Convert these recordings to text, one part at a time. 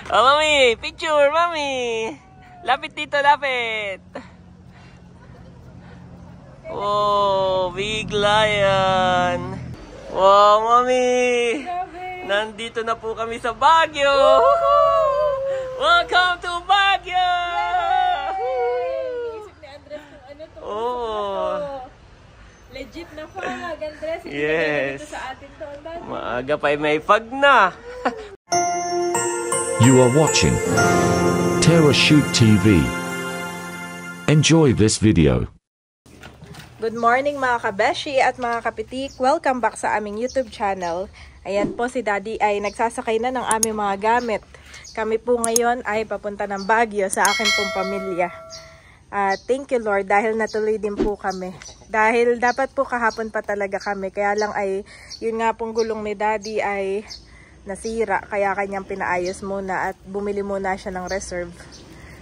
Oh, mami! Picture, mami! Lapit dito, lapit! Oh, big lion! Wow, mami! Nandito na po kami sa Baguio! Welcome to Baguio! Isip ni Andres kung ano to. Oh! Legit na fog, Andres. Yes. Dito sa atin to. Maaga pa may fog na! You are watching TerraShoot TV. Enjoy this video. Good morning mga kabeshi at mga kapitik. Welcome back sa aming YouTube channel. Ayan po si Daddy ay nagsasakay na ng aming mga gamit. Kami po ngayon ay papunta ng Baguio sa akin pong pamilya. Thank you Lord dahil natuloy din po kami. Dahil dapat po kahapon pa talaga kami. Kaya lang ay yun nga pong gulong ni Daddy ay nasira. Kaya kanyang pinaayos muna at bumili muna siya ng reserve.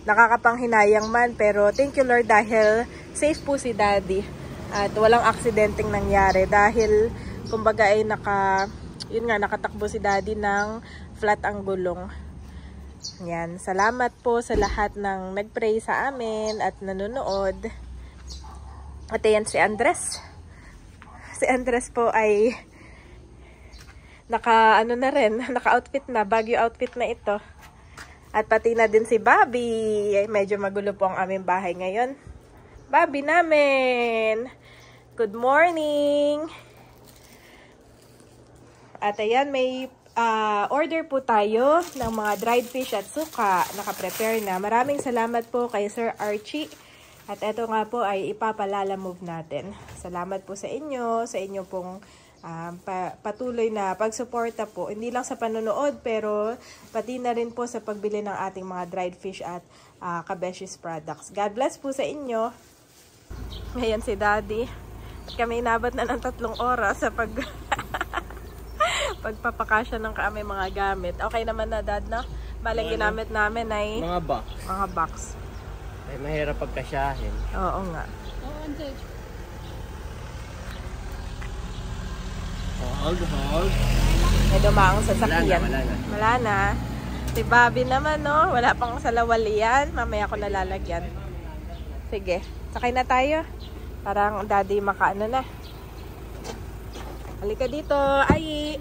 Nakakapanghinayang man pero thank you Lord dahil safe po si Daddy. At walang aksidenteng nangyari dahil kumbaga ay nakatakbo si Daddy ng flat ang gulong. Yan, salamat po sa lahat ng nagpray sa amin at nanonood. At ayan si Andres. Si Andres po ay naka-outfit na, Baguio outfit na ito. At pati na din si Bobby. Medyo magulo po ang aming bahay ngayon. Bobby namin! Good morning! At ayan, may order po tayo ng mga dried fish at suka. Naka-prepare na. Maraming salamat po kay Sir Archie. At ito nga po ay ipapalalamove natin. Salamat po sa inyo pong patuloy na pagsuporta po. Hindi lang sa panonood pero pati na rin po sa pagbili ng ating mga dried fish at Kabeshi's products. God bless po sa inyo. Ngayon si Daddy. Kami inabot na ng 3 oras sa pagpapakasya ng kami mga gamit. Okay naman na Dad, no? Maling ginamit namin ay Mga box. Ay, mahirap pagkasyahin. Oo nga. Hold. May dumaang sasakyan. Wala na. Si Bobby naman, no? Wala pang salawali yan. Mamaya ko nalalagyan. Sige. Sakay na tayo. Parang Daddy makaano na. Halika dito. Ay!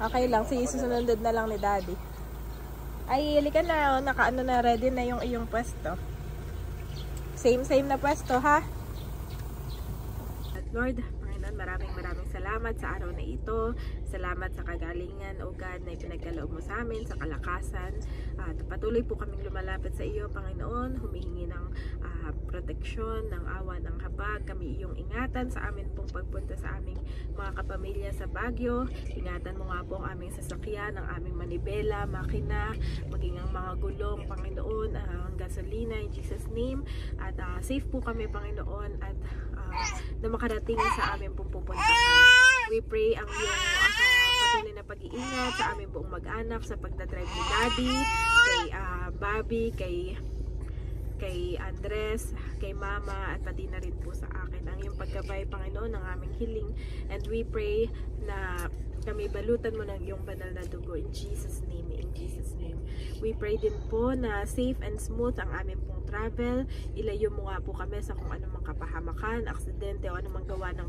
Okay lang. Susunod na lang ni Daddy. Ay, halika na. Oh. Nakaano na. Ready na yung iyong pwesto. Same na pwesto, ha? At Lord, maraming salamat sa araw na ito. Salamat sa kagalingan, O God, na ipinagkaloob mo sa amin, sa kalakasan. At patuloy po kaming lumalapit sa iyo, Panginoon. Humihingi ng proteksyon, ng awa, ng habag. Kami iyong ingatan sa amin pong pagpunta sa aming mga kapamilya sa Baguio. Ingatan mo nga po ang aming sasakyan, ang aming manibela, makina, maging ang mga gulong, Panginoon, ang gasolina, in Jesus' name. At safe po kami, Panginoon, at na makarating sa aming pong pupuntahan. We pray ang iyong patuloy na pag-iingat sa aming buong mag-anak, sa pagdadrive ni Daddy, kay Bobby, kay Andres, kay Mama, at pati na rin po sa akin. Ang iyong pagkabay, Panginoon, ng aming hiling. And we pray na kami balutan mo ng iyong banal na dugo. In Jesus' name, in Jesus' name. We pray din po na safe and smooth ang aming pong travel. Ilayo mo nga po kami sa kung anumang kapahamakan, aksidente, o anumang gawa ng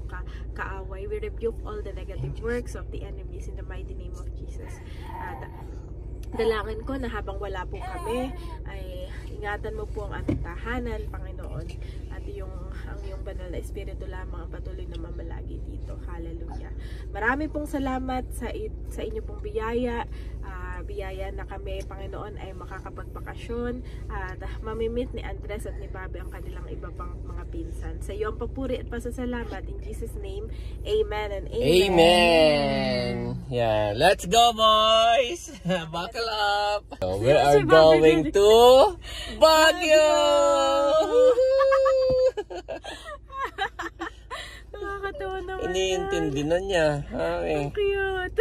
kaaway. We rebuke all the negative works of the enemies in the mighty name of Jesus. At dalangin ko na habang wala po kami ay ingatan mo po ang ating tahanan, Panginoon, at ang iyong banal na espiritu lamang ang patuloy na mamalagi dito. Hallelujah. Marami pong salamat sa inyo pong biyaya. Biyaya na kami, Panginoon, ay makakapagpakasyon at mamimit ni Andres at ni Bobby ang kanilang iba pang mga pinsan. Sa iyo ang papuri at pasasalamat. In Jesus' name, amen and amen. Amen! Yeah, let's go boys! Buckle up! So, we are going to Baguio! Nakakatawa naman. Iniintindi na niya. Ang cute.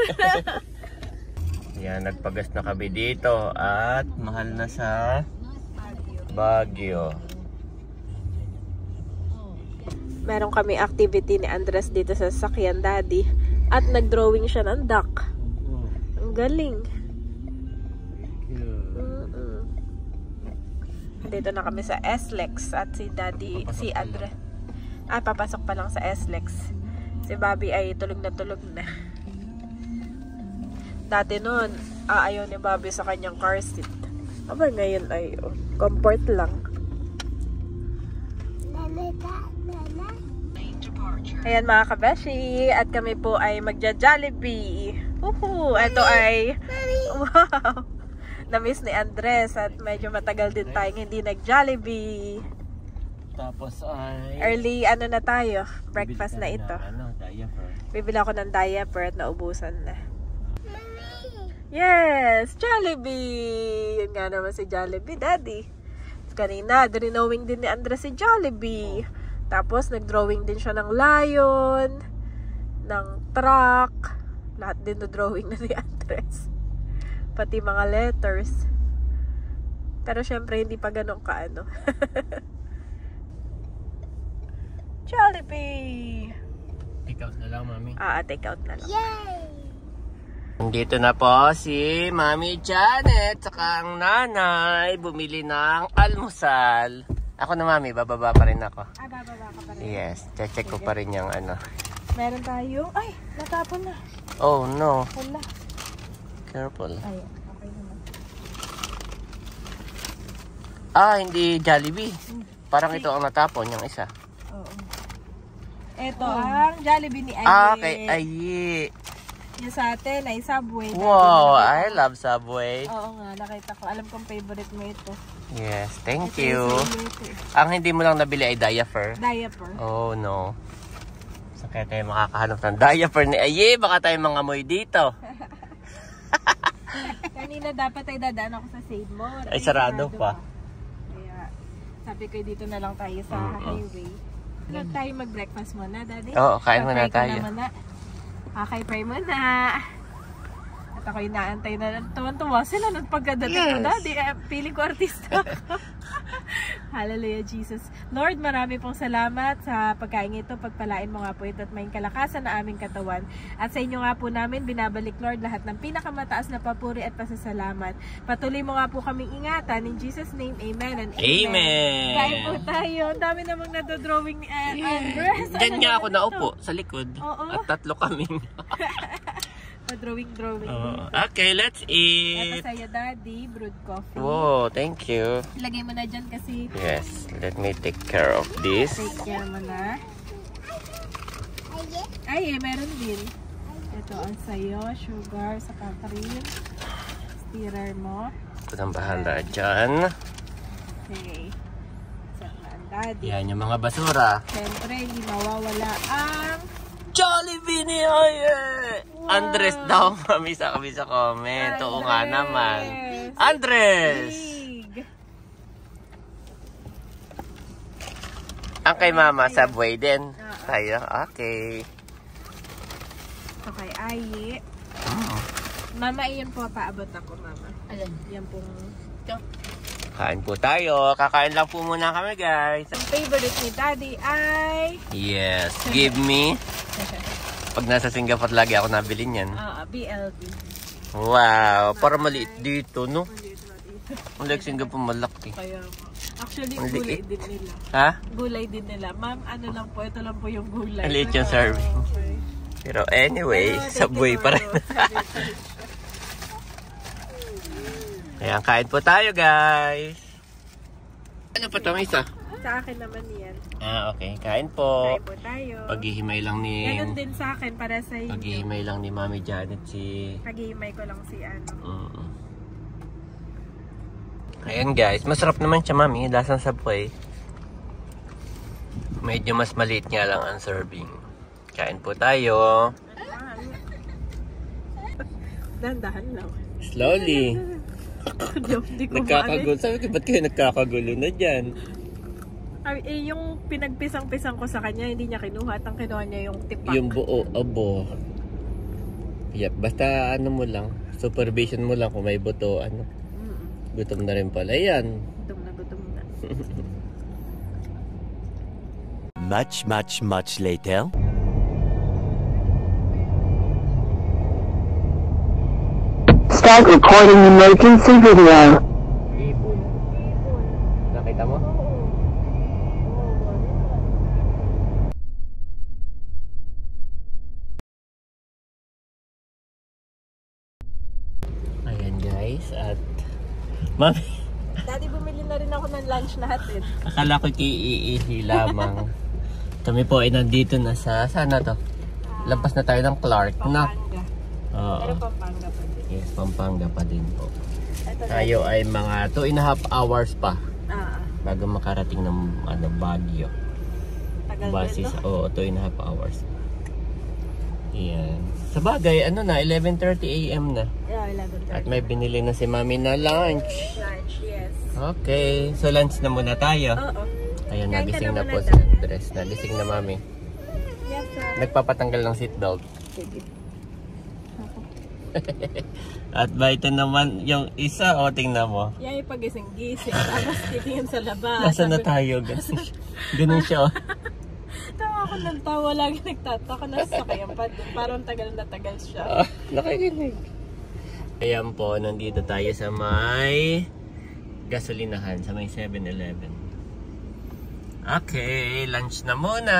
Yan, nagpagas na kami dito at mahal na sa Baguio. Meron kami activity ni Andres dito sa sasakyan, Daddy. At nag-drawing siya ng duck. Ang galing. Dito na kami sa SLEX at si Daddy, si Andre. Papasok pa lang sa SLEX. Si Bobby ay tulog na tulog na. Dati nun, ayaw ni Bobby sa kanyang car seat. Aba, ngayon ay comfort lang. Ayan mga kabeshi, at kami po ay magja-Jollibee. Ito ay, wow, na-miss ni Andres at medyo matagal din tayong hindi nag-Jollibee. Tapos ay Early, na tayo, breakfast na ito. Bibili ako ng diaper at naubusan na. Yes, Jollibee! Yun nga naman si Jollibee, Daddy. Kanina, drawing din ni Andres si Jollibee. Tapos, nag-drawing din siya ng lion, ng truck. Lahat din na-drawing na ni Andres. Pati mga letters. Pero syempre, hindi pa ganun kaano. Jollibee! Take out na lang, Mami. Take out na lang. Yay! Dito na po si Mami Janet saka ang nanay bumili ng almusal. Ako na, Mami, bababa pa rin ako. Bababa ka pa rin. Yes, check ko pa rin yung ano. Meron tayong, natapon na. Oh no, Wala. careful. Okay naman. Hindi Jollibee. Parang ito ang natapon, yung isa. Oo. Ito ang Jollibee ni Aye. Okay, Aye. Yung sa atin ay Subway. Wow, I love Subway. Oo nga, nakita ko. Alam kong favorite mo ito. Yes, thank Ito you. yung favorite. Ang hindi mo lang nabili ay diaper. Diaper. Oh no. So kaya tayo makakahanap ng diaper ni Aye. Baka tayo mangamoy dito. Kanina dapat ay dadaan ako sa Save More. Ay, sarado pa. Kaya sabi ko dito na lang tayo sa highway. Huwag tayo mag-breakfast muna, Daddy. Oo, kain muna tayo. Pray muna. At ako'y naantay na. Tuwan-tuwa sila nung pagkadating ko, Daddy. Feeling ko artista. Hallelujah, Jesus. Lord, marami pong salamat sa pagkain ito. Pagpalain mo nga po ito at may kalakasan na aming katawan. At sa inyo nga po namin, binabalik, Lord, lahat ng pinakamataas na papuri at pasasalamat. Patuloy mo nga po kaming ingatan. In Jesus' name, amen and amen. Amen. Kain po tayo. Ang dami namang nadodrawing ni Andres. Diyan nga ako naupo sa likod. Oo. At 3 kami. Drawing. Okay, let's Ito eat. sa'yo, Daddy. Brewed coffee. Wow, thank you. Lagay mo na dyan kasi Yes, let me take care of this. take care mo na. Ay, meron din. Ito ang sa'yo. Sugar, saka cream. Stirrer mo. Ako nang bahala dyan. Okay. Saka ang Daddy. Yan yung mga basura. Siyempre, hindi mawawala ang Jollibee ni Aye! Wow. Andres daw, Mami, sa kami sa comment. Oo nga naman. Andres! big. Ang kay Mama, Subway din. Tayo, okay. Ito kay Aye. Mama, iyon po paabot ako, Mama. Alin? Yan pong Kain po tayo. Kakain lang po muna kami, guys. ang favorite ni Daddy ay Yes, give me. Pag nasa Singapore, lagi ako nabili niyan. BLB. Wow, para maliit dito, no? Like Singapore, malaki. Kaya actually, Ang gulay liit. din nila. Ha? Gulay din nila. Ma'am, ano lang po, ito lang po yung gulay. Ang liit yung serving. Okay. Pero anyway, Thank Subway you, pa rin. Ayan, kain po tayo, guys. Ano pa itong isa? Sa akin naman yan. Okay. Kain po. Kain po tayo. Paghihimay lang ni... Ganun din sa akin para sa inyo. Paghihimay lang ni Mami Janet si... Paghihimay ko lang si ano. Ayan, guys. Masarap naman siya, Mami. Lasang Subway. Medyo mas maliit nga lang ang serving. Kain po tayo. Dahan-dahan lang. Slowly. Hindi ko Nagkakagulo. Sabi ko, ba't kayo nagkakagulo na dyan? yung pinagpisang-pisang ko sa kanya, hindi niya kinuha. At ang kinuha niya yung tipak. Yung buo, abo. Yep, basta ano mo lang. Supervision mo lang kung may buto, ano. Gutom na rin pala yan. Gutom na. Much later. Start recording emergency video. Mami, Daddy, bumili na rin ako ng lunch natin. akala ko iihi lamang. Kami po ay nandito na sa, sana to? Lampas na tayo ng Clark, na? Pampanga. Oo. Pero Pampanga pa din. Yes, Pampanga pa din po. Ito na. Tayo ay mga 2.5 hours pa Ah, bago makarating ng Baguio. tagal Base din, no? sa, 2.5 hours. Yan. Sa bagay, ano na, 11:30 AM na. Yeah, 11:30. At may binili na si Mami na lunch. Lunch, yes. Okay, so lunch na muna tayo. Oo. Ayun, Kain ka nagising na na po muna, si Andres. Nagising na Mami. Yes, sir. Nagpapatanggal ng seatbelt. Sige. At ba ito naman, yung isa, o tingnan mo. Yan yung pagising-gising. Tapos titingin sa labas. Nasaan na tayo? Ganun siya, oh. Tawa ko ng tawa. Lagi nagtataka na sa kayang pa din. Parang tagal na tagal siya. Nakikinig. Ayan po, nandito tayo sa may gasolinahan, sa may 7-Eleven. Okay, lunch na muna.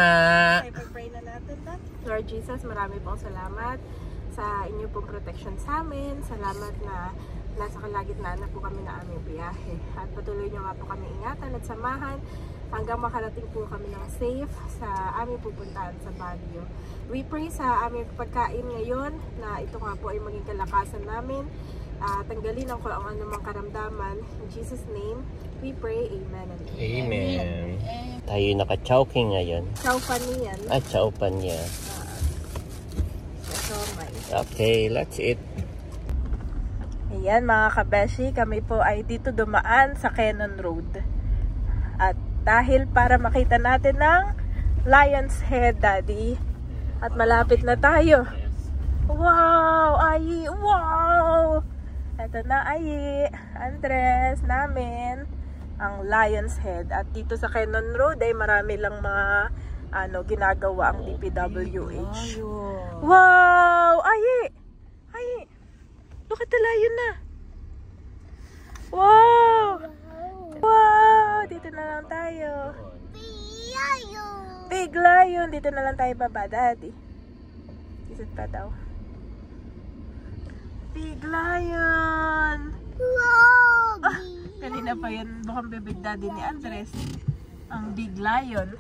Okay, pag-pray na natin, Dad. Lord Jesus, marami pong salamat sa inyo pong protection sa amin. Salamat na nasa kalagitnaan na po kami na aming biyahe. At patuloy nyo nga po kami ingatan at samahan hanggang makarating po kami ng safe sa aming pupuntahan sa Baguio. We pray sa aming pagkain ngayon na ito nga po ay maging kalakasan namin. Tanggalin ang kung anumang karamdaman. In Jesus' name, we pray. Amen and Amen. Tayo naka-chowking ngayon. Chow pan yan. Ah, chow pan niya. Okay, let's eat. Ayan mga kabeshi, kami po ay dito dumaan sa Cannon Road. At dahil para makita natin ng Lion's Head, Daddy. At malapit na tayo. Wow! Ayi! Wow! Ito na, Ayi. Andres namin. Ang Lion's Head. At dito sa Cannon Road ay marami lang mga ginagawa ang DPWH. Wow! Ayi! Ayi! Look at the lion na! Wow! Wow! Dito na lang tayo. Big lion! Dito na lang tayo baba, Daddy. Isip pa daw. Big lion! Wow! Kanina pa yan, mukhang bibig Daddy ni Andres. Ang big lion.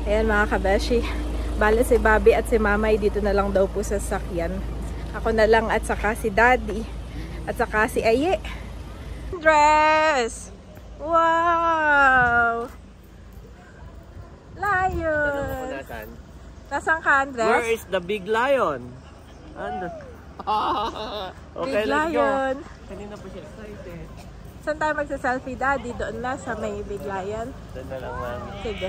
Ayan mga kabeshi. Bale si Bobby at si Mama ay dito na lang daw po sa sakyan. Ako na lang at saka si Daddy. At saka si Aye. Andres! Wow! Lion! Nasaan ka, Andres? Where is the big lion? Okay, Big let's lion. go. Kanina pa siya excited. Saan tayo magsa-selfie, Daddy? Doon na sa may big lion. Doon na lang, Mami. Sige.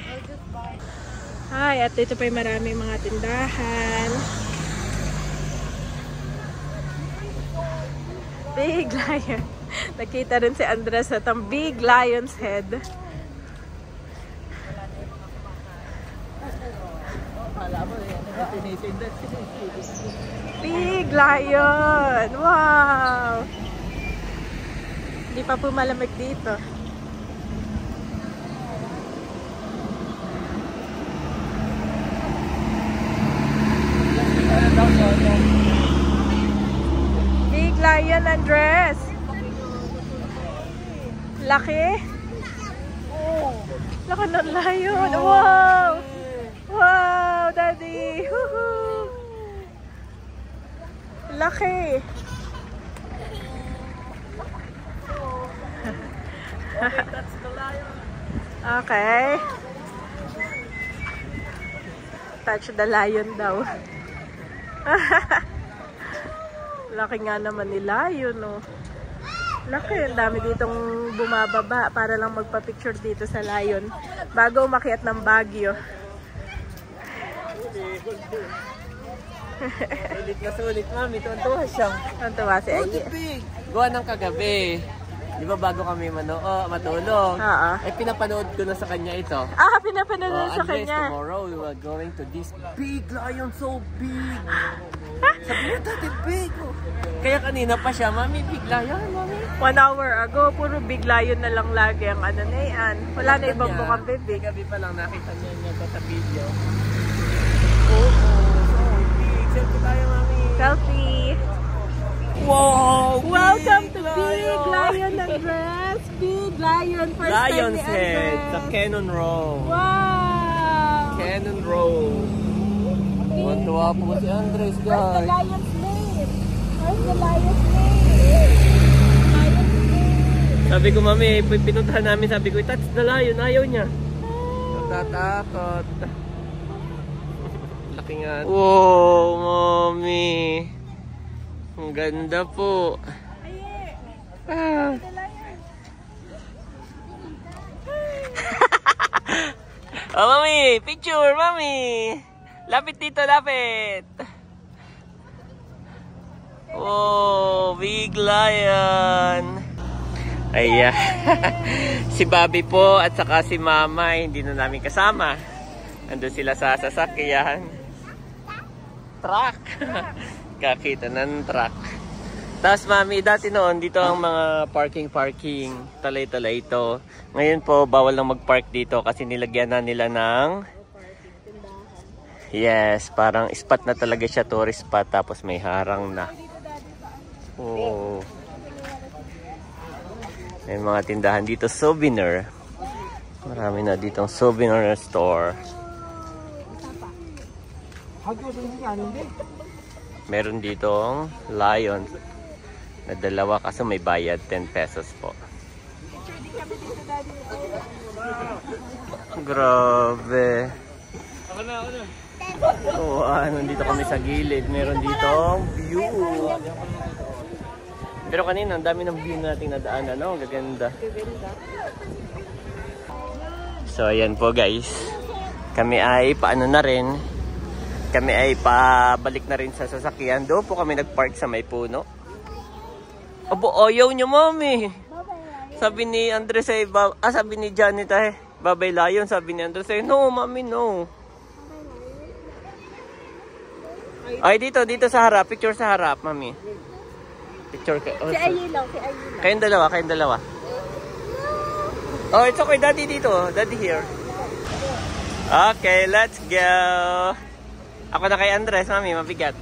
Hi, at dito pa yung maraming mga tindahan. Big lion. Nakita rin si Andres at ang big lion's head. Big lion! Wow! Hindi pa po malamig dito. Big lion, Andres. Laki. Laki ng lion. Wow. Wow, Daddy. Woohoo. Laki. Okay. Touch the lion daw. Laki nga naman ni lion, no? Laki, ang dami ditong bumababa para lang magpa-picture dito sa lion bago umakyat ng Baguio. Sulit na sulit, Mami. Tuwan-tuwa siya. Tuwan-tuwa si Aye. Gawa ng kagabi. Di ba bago kami matulog? Oo. Eh, pinapanood ko na sa kanya ito. Pinapanood sa Andres, kanya. tomorrow we are going to this big lion, so big. Sabi niya, Daddy, big. Kaya kanina pa siya, Mami, big lion, Mami. 1 hour ago, puro big lion na lang lagi ang ano na yan. Wala na ibang bukang bibig. Gabi pa lang nakita niya sa video. Oo, so big. Selfie tayo, Mami. Selfie. Wow! Welcome to Big Lion, Andres. lion. First Lion's time ni head Andres. sa Cannon Row. Wow! Cannon Row. Tuwa po si Andres, Where's the guys. lion's name? Where's the lion's name? Lion's name. Sabi ko, mami, pinuntahan namin, sabi ko, touch the lion. Ayaw niya. Natatakot. Laki nga. Wow, mami. Ang ganda po. Ah. The lion. Oh, mami! Picture, mami! Lapit dito, lapit! Oh, big lion! Ayan. Si Bobby po at saka si Mama, hindi na namin kasama. Andun sila sa sasakyan. Truck! Kakita ng truck. Tapos, Mami, dati noon, dito ang mga parking. Talay-talay ito. Ngayon po, bawal lang mag-park dito kasi nilagyan na nila ng... Yes, parang spot na talaga siya, tourist spot. Tapos may harang na. Oh. May mga tindahan dito, souvenir. Marami na ditong souvenir store. Meron ditong lion na dalawa kaso may bayad 10 pesos po. Grabe. Oh, nandito kami sa gilid. Meron ditong view. Pero kanina, ang dami ng view nating nadaan. Ano? Gaganda. So, ayan po guys. Kami ay paano na rin. Kami ay pabalik na rin sa sasakyan. Doon po kami nagpark sa may puno. Abo, ayaw niyo, mami. Sabi ni Andres ay, sabi ni Janet ay, babay lion. Sabi ni Andres ay, no, mami, no. Ay, dito sa harap. Picture sa harap, mami. Picture ka. Oh, Si Ayi lang, si Ayi lang. Kayong dalawa. Oh, it's okay. Daddy dito. Daddy here. Okay, let's go. Ako na kay Andres, mami. Mabigat.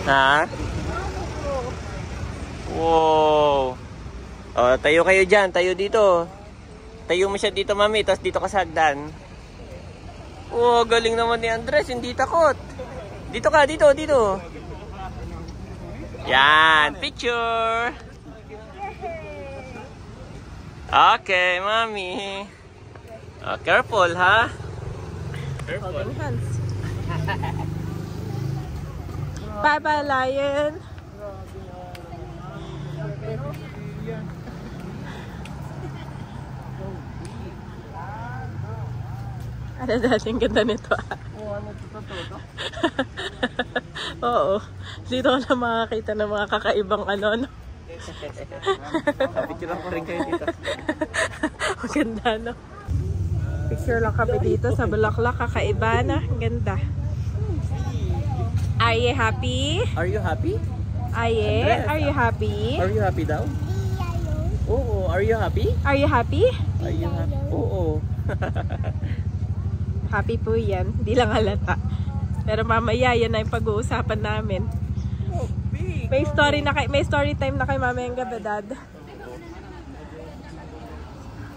Ha? Wow. Oh, tayo kayo dyan. Tayo dito. Tayo mo siya dito, mami. Tapos dito ka sa hagdan. Oh, galing naman ni Andres. Hindi takot. Dito ka, dito. Yan. Picture. Okay, mami. Oh, careful, ha? Careful. Bye-bye, lion. Ano dating ganda nito ah. Oo. Dito ko lang makakita ng mga kakaibang ano. Picture ko rin kayo dito. Maganda, no? Picture lang kami dito sa Bulaklak. Kakaiba na. Ganda. Are you happy? Are you happy? Aye, are you happy? Are you happy daw? Oo, are you happy? Are you happy? Are you happy? Oo. Happy po yan. Hindi lang halata. Pero mamaya, yan na yung pag-uusapan namin. May story time na kay mamayang gabi, Dad.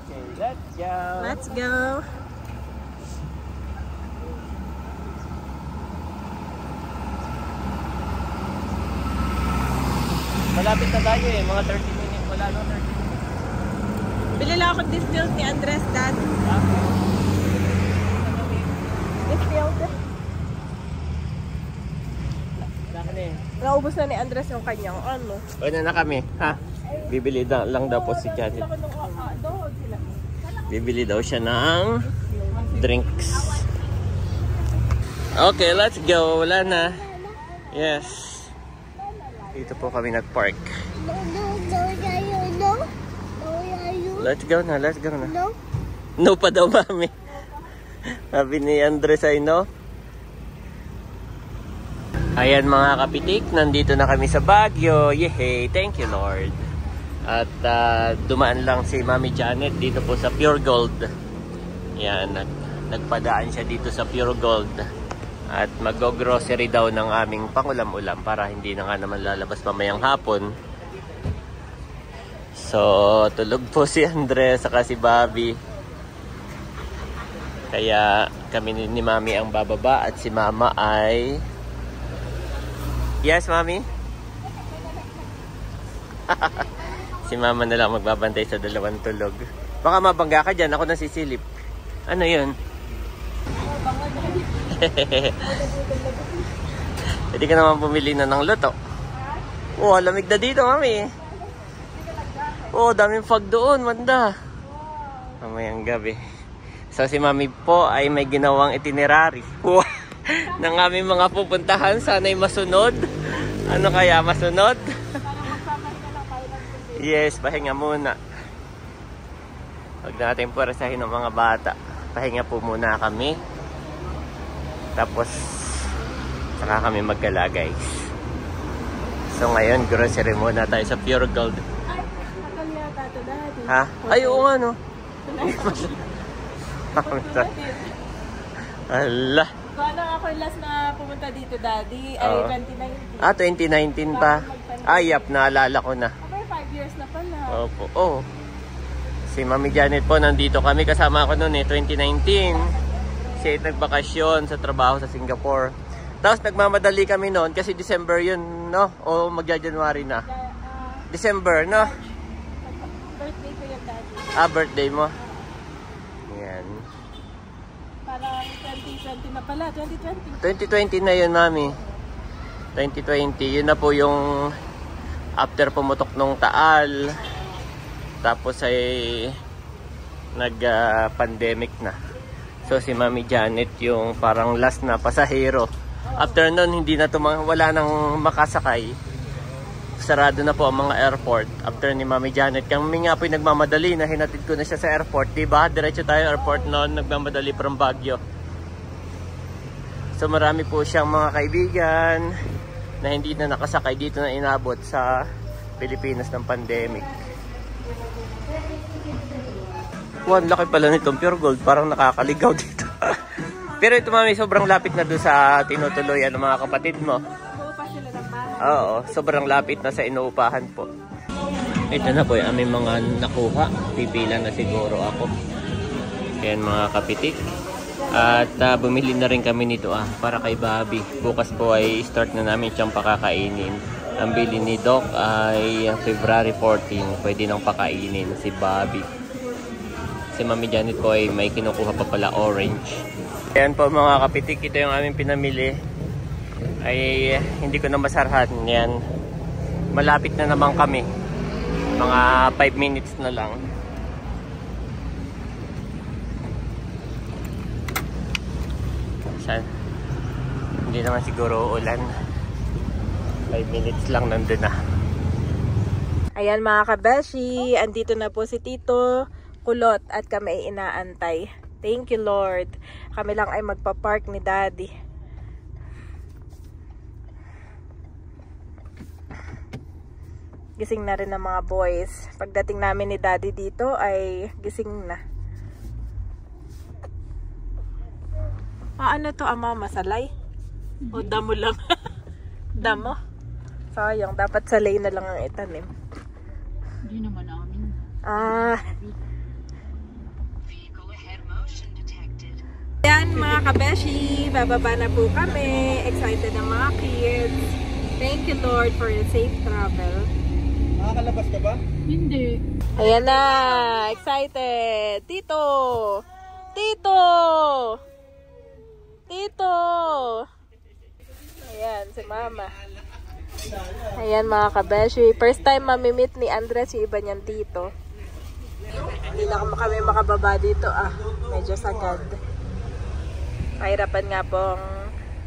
Okay, let's go. Let's go. Malapit na tayo eh, mga 30 minutes. Wala no, 30 minutes. Bili lang ako distilled ni Andres, Dad. Distilled. Saan eh? Naubos na ni Andres yung kanyang ano. Ano na kami, ha? Bibili lang daw po si Janet. Bibili daw siya ng drinks. Okay, let's go. Wala na. Yes. Dito po kami nag-park. Let's go na, let's go na. No pa daw, mami. Sabi ni Andres ay no. Ayan mga kapitik, nandito na kami sa Baguio. Yehey, thank you Lord. At dumaan lang si Mami Janet dito po sa Pure Gold. Yan, nagpadaan siya dito sa Pure Gold. At mag-grocery daw ng aming pangulam-ulam para hindi na nga naman lalabas mamayang hapon. So, tulog po si Andres saka si Bobby. Kaya kami ni Mami ang bababa at si Mama ay... Yes, Mami? Si Mama na lang magbabantay sa dalawang tulog. Baka mabangga ka dyan, ako nasisilip. Ano yun? Pwede ka naman bumili na ng luto. Oh, lamig na dito, Mami. Oh, daming fog doon, manda. Mamayang gabi. So, si Mami po ay may ginawang itinerary. Ng aming mga pupuntahan. Sana'y masunod. Ano kaya masunod? Yes, pahinga muna. Huwag natin puwersahin ng mga bata. Pahinga po muna kami. Tapos, saka kami magkala, guys. So, ngayon, grocery muna tayo sa Pure Gold. Ay, nakaliyata ito dati. Ha? Ay, oo nga, no? Ala. Kung ano ako last na pumunta dito, Daddy, ay 2019. Ah, 2019 pa. Ayap, naalala ko na. Okay, 5 years na pala. Opo, oh. Si Mami Janet po, nandito kami. Kasama ako noon 2019. Siya nagbakasyon sa trabaho sa Singapore. Tapos nagmamadali kami noon kasi December yun, no? O magja-January na. December, no? Birthday ko yung Daddy. Ah, birthday mo. Yan. Parang 2020 na pala, 2020. 2020 na yun, Mami. 2020, yun na po yung after pumutok nung Taal. Tapos ay nag-pandemic na. So si Mami Janet yung parang last na pasahero. After nun, hindi na wala nang makasakay. Sarado na po ang mga airport. After ni Mami Janet, kami nga po yung nagmamadali na hinatid ko na siya sa airport. Diba? Diretso tayo airport noon, nagmamadali from Baguio. So marami po siyang mga kaibigan na hindi na nakasakay dito na inabot sa Pilipinas ng pandemic. Wow, laki pala nitong Pure Gold. Parang nakakaligaw dito. Pero ito, Mami, sobrang lapit na doon sa tinutuloyan ng mga kapatid mo. Uupa sila ng bahay. Oo, sobrang lapit na sa inuupahan po. Ito na po yung aming mga nakuha. Pipila na siguro ako. Ayan mga kapitik. At bumili na rin kami nito para kay Bobby. Bukas po ay start na namin siyang pakakainin. Ang bili ni Doc ay February 14. Pwede nang pakainin si Bobby. Si Mami Janet po ay may kinukuha pa pala orange. Ayan po mga kapitik, ito yung aming pinamili. Ay hindi ko na masarhan. Yan. Malapit na naman kami. Mga 5 minutes na lang. Hindi naman siguro ulan. 5 minutes lang nandun na. Ayan mga kabeshi, andito na po si Tito Kulot at kami ay inaantay. Thank you Lord. Kami lang ay magpa-park ni Daddy. Gising na rin ng mga boys. Pagdating namin ni Daddy dito ay gising na. Ano to Mama? Salay? O damo lang? Damo? Sayang, dapat salay na lang ang itanim. Hindi naman namin. Yan mga kabeshi, bababa na po kami. Excited ang mga kids. Thank you Lord for the safe travel. Nakakalabas ka ba? Hindi. Ayan na, excited. Tito! Tito! Tito! Ayan, si Mama. Ayan mga kabeshi. First time mamimit ni Andres yung iba niyang tito. Hindi na kami makababa dito Medyo sagad. Kahirapan nga pong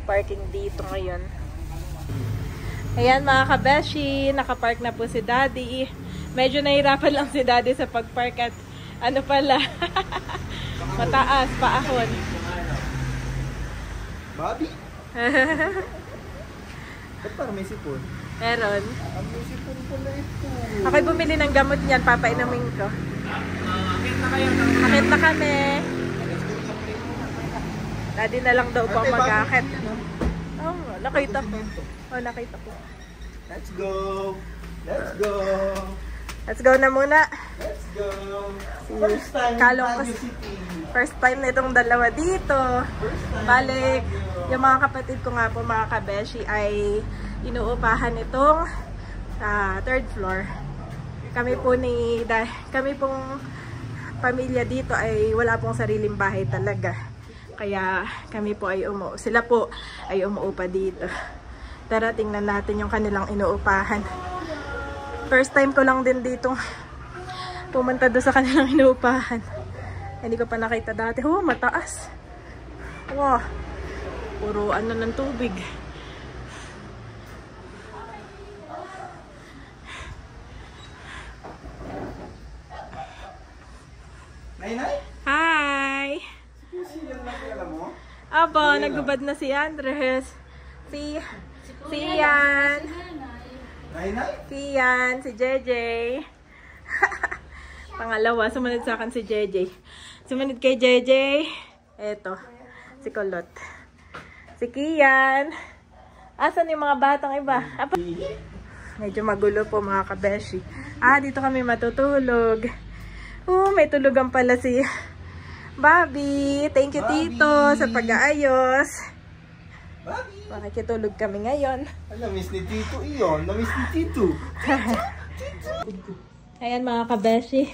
parking dito ngayon. Ayan mga kabeshi. Nakapark na po si Daddy. Medyo nahirapan lang si Daddy sa pagpark at ano pala. Mataas, paahon. Bobby? Ba't parang may sipon? Meron. May sipon pala ito. Ako'y bumili ng gamot niyan, papainumin ko. Akit na kami. Daddy na lang daw po ang mag-akit. Oh, nakita ko. Oh, nakita ko. Let's go! Let's go! Let's go na muna. Let's go! First time Kalong in ko. Baguio City. First time na itong dalawa dito. Balik, yung mga kapatid ko nga po, mga kabeshi, ay inuupahan itong third floor. Kami pong pamilya dito ay wala pong sariling bahay talaga. Kaya kami po ay sila po ay umuupa dito. Tara, tingnan natin yung kanilang inuupahan. First time ko lang din dito pumunta doon sa kanilang inuupahan. Hindi ko pa nakita dati. Oh, mataas. Wow. Puro ano ng tubig. Nay-nay? Hi! Siyan lang kaya mo? Aba, nagubad na si Andres. Si Ian. Nay-nay? Si Ian, si JJ. Pangalawa, sumunod sa akin si JJ. Sumunod kay JJ. Eto, si Kulot. Si Kian. Asan yung mga batang iba? Medyo magulo po mga kabeshi. Dito kami matutulog. May tulugan pala si Bobby. Thank you, Tito, sa pag-aayos. Bobby! Makikitulog kami ngayon. Na-miss ni Tito iyon. Na-miss ni Tito. Ayan mga kabeshi.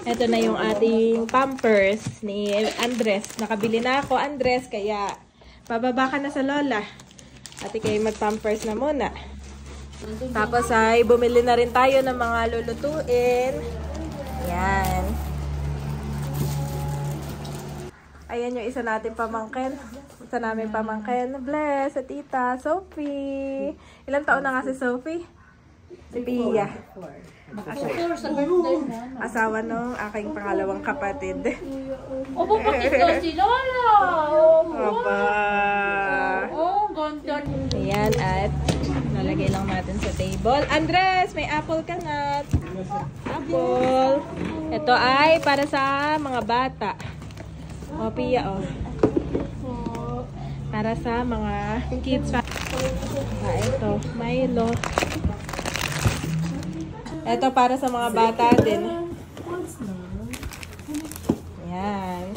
Ito na yung ating pampers ni Andres. Nakabili na ako, Andres, kaya pababa ka na sa lola. Ate kayo mag-pampers na muna. Tapos ay bumili na rin tayo ng mga lulutuin. Ayan. Ayan yung isa natin pamangkin. Isa namin pamangkin. Bless, sa tita, Sophie. Ilang taon na nga si Sophie? Si Pia. Asawa nung aking pangalawang kapatid. Opo, pakita si Lola. Aba. Oh, ganda. Ayan, at nalagay lang natin sa table. Andres, may apple ka nga. Apple. Ito ay para sa mga bata. O, Pia, o. Para sa mga kids. Ito, Milo. Ito para sa mga bata din. Ayan.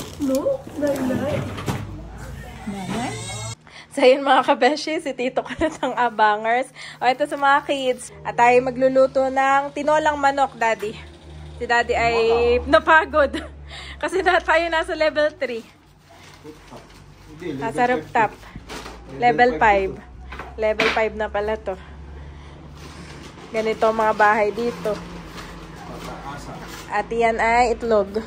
So yun mga kabeshi, si Tito Kulot ang abangers. O ito sa mga kids. At tayo magluluto ng tinolang manok, Daddy. Si Daddy ay napagod. Kasi tayo nasa level 3. Nasa rooftop. Level 5. Level 5 na pala to. Ganito mga bahay dito. At yan ay itlog.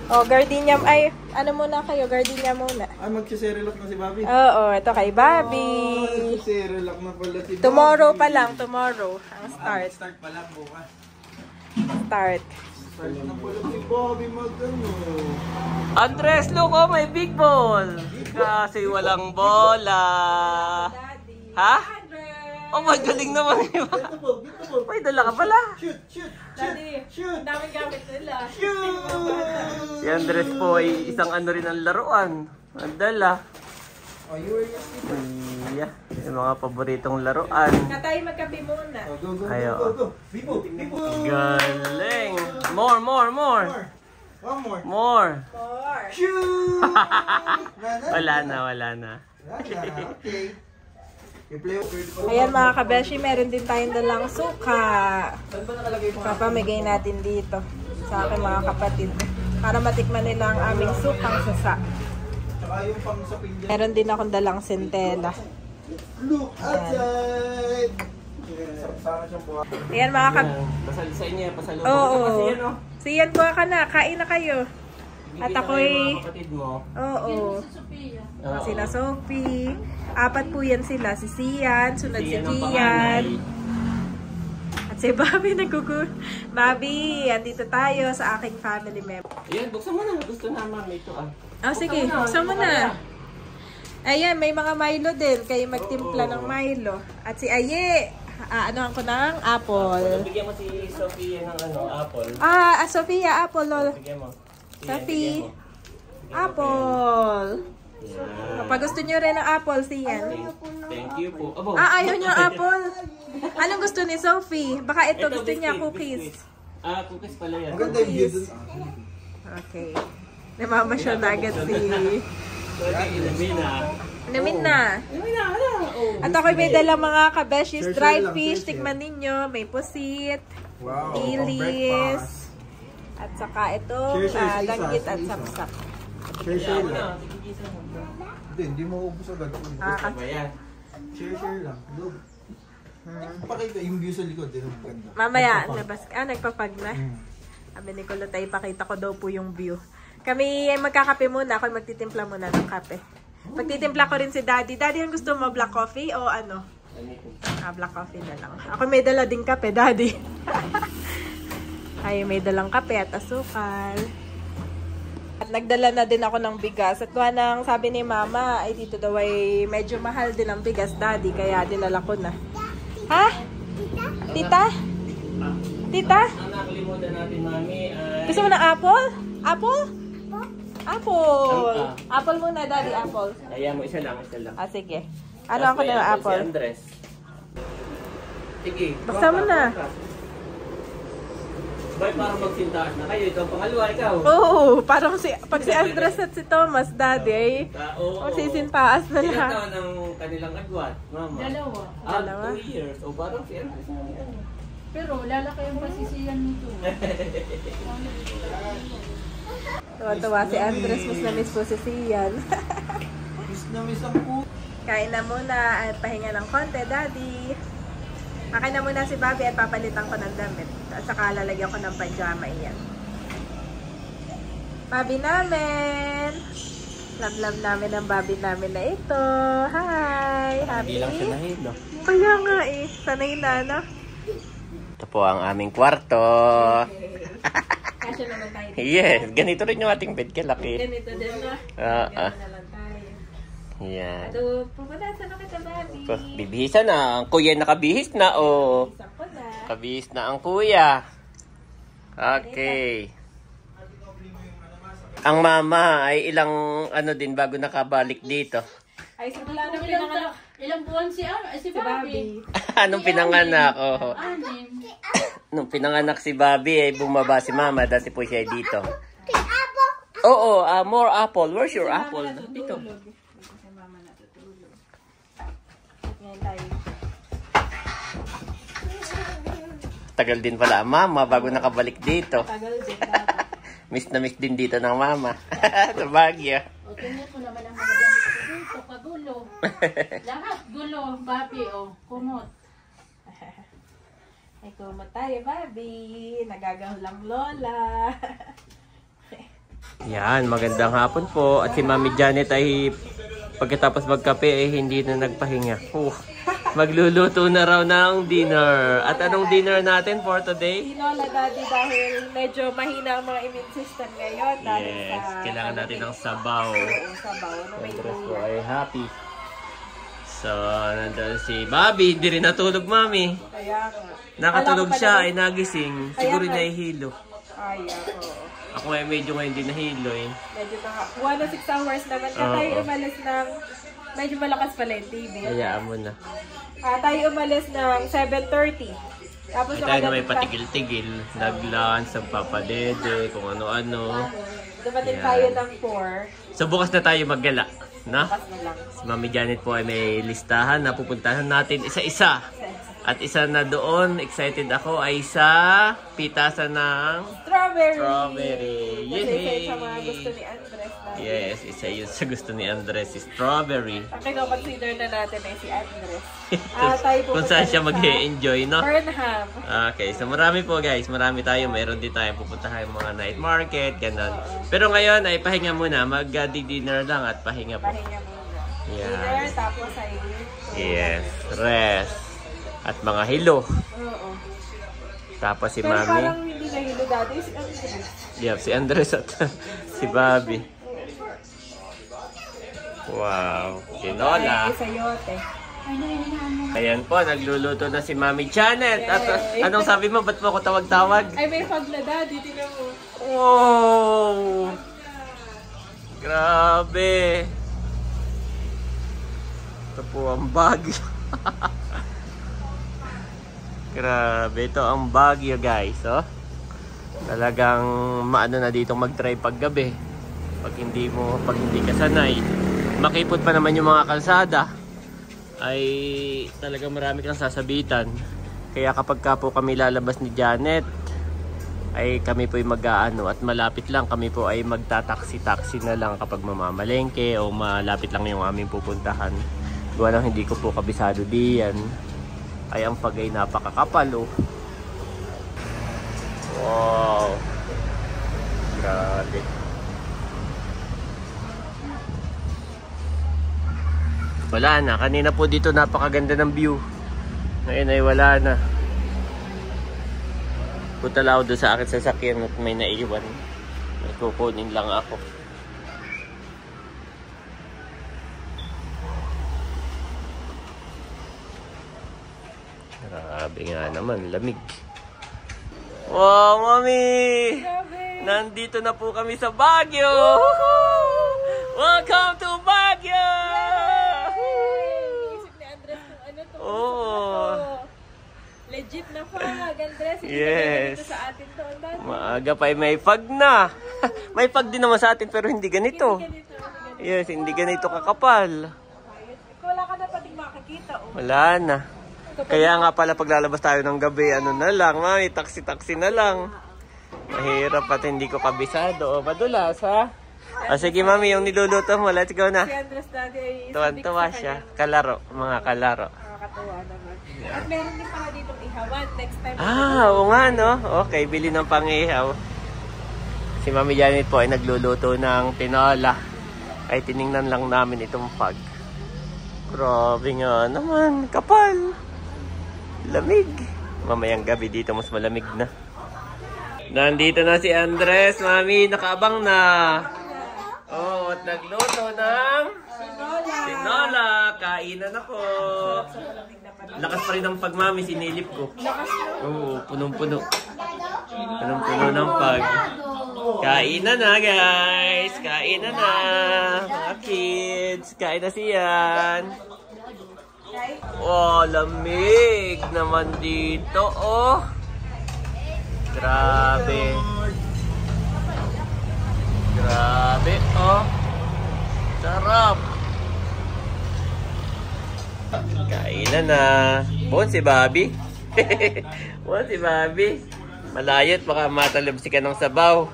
O, gardenia. Ay, ano muna kayo? Gardenia muna. Magsiserelak na si Bobby. Oo, ito kay Bobby. Magsiserelak na pala si Bobby. Tomorrow pa lang, tomorrow. Ang start. Start pa lang bukas. Start. Start na pala si Bobby mag-ano. Andres, look, oh, may big ball. Kasi walang bola. Ha? Oh, magaling naman. Uy, dala ka pala. Shoot, shoot, Daddy, shoot. daming gamit nila. Shoot! Si Andres po ay isang ano rin ang laruan. Ang dala. Oh, you were yesterday. Yeah, yung mga paboritong laruan. Tayo magkape muna. Oh, go, go, Ayo. go, go, go. Bibo, bibo. Galing. More, more, more. One more. More. 4. Shoot! Wala na, wala na. Okay. I-play. Ayan mga kabeshi, meron din tayong dalang suka. Saan ba nakalagay mo? Papamigay natin dito sa aking mga kapatid. Para matikman nila ang aming sukang sasa. Tsaka yung pang sa pinja. Meron din akong dalang sentela. Look outside! Sana siyang buha. Ayan mga kapatid. Pasal sa inyo, pasalubong. Oo. Kasi yan, oh. Siyan po ka na, kain na kayo. At ako'y... Mga kapatid mo. Oo. Oo. Sila Sophie. 4 po yan sila. Si Sian, sunod si Yan ang Kian. panganay. At si Bobby nagkukul. Bobby, andito tayo sa aking family member. Ayan, buksan mo na. Gusto na, ma'am. Ito, ah. Oh, sige, buksan mo na. Ayan, may mga Milo din. Kayo magtimpla ng Milo. At si Aye. Anohan ko ng apple. Bigyan mo si Sophie ng apple. Sophia, apple, lol. Bigyan mo. Sophie, apple. Kapag gusto nyo rin ng apple, siyan. Thank you po. Abo. Ayaw niya apple. Anong gusto ni Sophie? Baka ito gusto niya, cookies. Cookies pala yan. Ang ganda yung view dun. Okay. Namamasyon na agad si... Inumin na. At ako'y may dalang mga kabeshis, dried fish. Tikman ninyo. May pusit, ilis, at saka itong langgit at sapsap. Share lang. Hindi mo ubus agad. Share lang. Pakita yung view sa likod. Ganda. Mamaya, nagpapag na. Sabi ni Kulot ay ipakita ko daw po yung view. Kami ay magkakape muna. Ako magtitimpla muna ng kape. Pagtitimpla ko rin si Daddy. Daddy, ang gusto mo? Black coffee o ano? Black coffee na lang. Ako may dala ding kape, Daddy. Ay, may dalang kape at asukal. At nagdala na din ako ng bigas. At nang sabi ni Mama, ay dito daw ay medyo mahal din ang bigas, Daddy. Kaya dinala ko na. Ha? Tita? Tita? Ang nakalimutan natin, Mami, ay... Gusto mo ng apple? Apple? Apple! Apple muna, Daddy, apple. Ayan mo, isa lang. Sige. Ano ako ng apple? Si Andres. Sige. Buksan mo na. Bay, parang magsintaas na kayo. Ikaw ang pangalawa, ikaw. Oo, parang pag si Andres at si Thomas, Daddy, ay magsisintaas na Ilan lahat. taon ang kanilang agwat, Mama? Dalawa. 2 years. O parang si Andres na yan. Pero lalaki ang pasisiyan nito. Tuwa-tuwa si Andres, miss na miss po si Sian. Miss na miss ang po. Kain na muna at pahinga ng konti, Daddy. Kakain na muna si Bobby at papalitan ko ng damit. At saka lalagyan ko ng pajama iyan. Bobby namin! Love namin ang Bobby namin na ito. Hi! Happy? Hindi lang siya nahilo. Kaya nga sanay na, no? Ito po ang aming kwarto. Kasya naman tayo. Yes, ganito rin yung ating bed kalaki. Ganito din, no? Ah. Ganito na lang tayo. Yan. Ito, pupunasan na kita, Bobby. Bibihisan na. Ang kuya nakabihis na, oh. Isang ko na. Kabihis na ang kuya. Okay. Ang mama ay ilang din bago nakabalik dito. Ay, simula na pinanganak. Ilang buwan si Bobby? Anong pinanganak? Oh. 6. Nung pinanganak si Bobby ay bumaba si mama. Dati po siya dito. Oo, more apple. Where's your apple? Dito. Tagal din pala ang mama bago nakabalik dito. Tagal din. Miss na miss din dito ng mama. Sa Baguio. O, tingnan mo naman ang mga gamit ko dito. Kagulo. Lahat gulo. Bobby, kumot. Ay, kumot tayo, Bobby. Nagagahulang lola. Yan, magandang hapon po. At si Mami Janet ay pagkatapos magkape ay hindi na nagpahinga. Magluluto na raw ng dinner. At anong dinner natin for today? Tinola, Daddy, dahil medyo mahina ang mga immune system ngayon. Yes, kailangan natin ng sabaw. Sabaw. Ano may Andres po ay happy. So, nandun si Bobby. Hindi rin natulog, Mami. Kaya nga. Nakatulog siya ay nagising. Siguro nahihilo. Ay, oo. Ako ay medyo ngayon din nahilo eh. Medyo 1 to 6 hours naman na tayo umalis ng... Medyo malakas pala yung TV. Hayaan mo na. Tayo umalis ng 7:30. Tapos Ay tayo na may patigil-tigil. Nag-lunch, nagpapadede, kung ano-ano. Dumating tayo ng 4. So bukas na tayo maggala. No? Bukas na lang. Si Mami Janet po ay may listahan na pupuntahan natin isa-isa. At isa na doon, excited ako, ay sa pitasan ng Strawberry! Yay! Kasi isa sa mga gusto ni Andres. Yes, isa yun sa gusto ni Andres, si strawberry. Ang kino-consider na natin ay si Andres. Tayo Kung saan siya mag-e-enjoy, no? Burnham. Okay, so marami po guys, marami tayo. Mayroon din tayo pupuntahan mga night market, ganun. Pero ngayon ay pahinga muna, mag-dinner lang at pahinga po. Pahinga muna. Yeah. Dinner, tapos ay... Yes, rest. At mga hilo. Oo. Tapos si Pero Mami. parang hindi nahilo dati si Andres. Yeah, si Andres at si Bobby. Wow, tinola. Ay, sayote. Ayan po, nagluluto na si Mami Janet. At anong sabi mo? Ba't mo ako tawag-tawag? Ay, may fog na daddy. Tingnan mo. Wow! Grabe! Ito po ang Baguio. Grabe, ito ang Baguio guys. Oh. Talagang maano na dito mag-drive paggabi. Pag hindi ka sanay. Makipot pa naman yung mga kalsada. Ay talagang marami kang sasabitan. Kaya kapag ka po kami lalabas ni Janet, ay kami po ay mag-aano at malapit lang kami po ay magta-taxi na lang kapag mamamalengke o malapit lang yung aming pupuntahan. Gawa lang hindi ko po kabisado diyan. Ay ang pag ay napakakapal oh. Wow. Grabe. Wala na. Kanina po dito napakaganda ng view. Ngayon ay wala na. Punta lang ako doon sa akin sasakyan at may naiwan. May kukunin lang ako. Grabe nga naman. Lamig. Wow, Mami! Grabe. Nandito na po kami sa Baguio! Welcome to Baguio! Isip ni Andres kung ano to. Oh. Legit na fog, Andres. Hindi Yes. na sa atin to. Ang dami. Maaga pa ay may fog na. May fog din naman sa atin pero hindi ganito. Ganito. Yes, hindi ganito kakapal. Wala ka na pating makikita. Oh. Wala na. Kaya nga pala paglalabas tayo ng gabi, ano na lang, Mami, taxi-taxi na lang. Mahirap at hindi ko kabisado. O, madulas, ha? O, sige, Mami, yung niluluto mo, let's go na. Si Andres dati ay Tuwan-tuwa siya. Kalaro, mga kalaro. nakakatuwa naman. At meron din pala ditong ihawan. Next time. Oo nga, no? Okay, bili ng pang-ihaw. Si Mami Janet po ay nagluluto ng tinola. Ay tiningnan lang namin itong fog. Grabe nga naman, kapal. Lamig. Mamayang gabi dito mas malamig na. Nandito na si Andres, Mami, nakaabang na. Oh, at nagluto ng tinola. Kainan ako. Lakas pa rin ang pag, Mami, sinilip ko. Oo, punong-puno. Punong-puno ng pag. Kainan na, guys. Kainan na. Mga kids. Kain na siyan. Oh, lamig naman dito, oh. Grabe. Grabe, oh. Sarap. Kainan na. Buon si Bobby. Buon si Bobby. Malayot, baka matalabsi ka ng sabaw.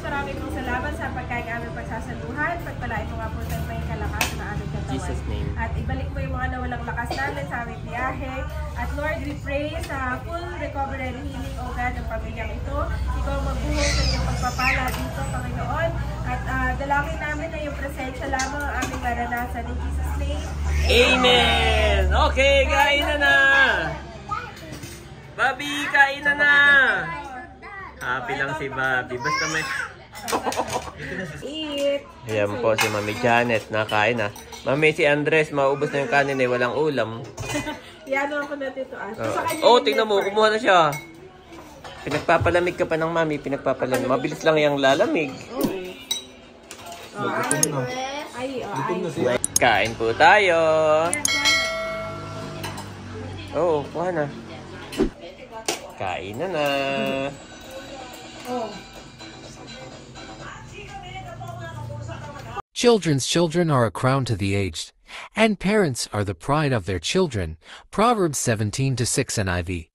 Maraming pong salamat sa pagkain aming pagsasaluhan. Pagpalain mo nga po tayo may kalakas na aming katawan. Jesus' name. At ibalik mo yung mga nawalang lakas namin sa aming biyahe. At Lord, we pray sa full recovery and healing, O God, ng pamilyang ito. Ikaw magbuhos sa iyong pagpapala dito, Panginoon. At dalangin namin na yung presensya lamang ang aming maranasan. In Jesus' name. Amen! Okay, kain na na! Bobby, kain na na! Happy lang si Bobby. Basta may... Eat. Ayan po si Mami Janet, nakain na. Mami, si Andres, maubos na yung kanin eh, walang ulam. Iano ako na dito. Oh, tingnan mo, kumuha na siya. Pinagpapalamig ka pa ng Mami, pinagpapalamig. Mabilis lang yung lalamig. Ay. Kain po tayo. Oo, kuha na. Kain na na. Children's children are a crown to the aged, and parents are the pride of their children. Proverbs 17:6 NIV.